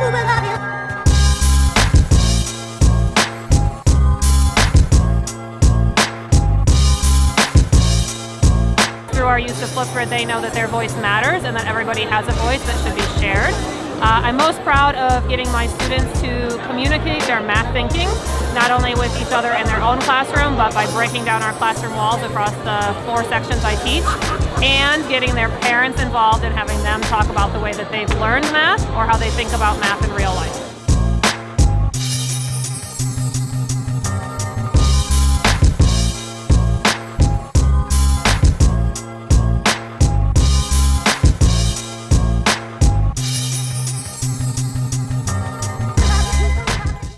Through our use of Flipgrid, they know that their voice matters and that everybody has a voice that should be shared. I'm most proud of getting my students to communicate their math thinking, not only with each other in their own classroom, but by breaking down our classroom walls across the 4 sections I teach, and getting their parents involved and having them talk about the way that they've learned math or how they think about math in real life.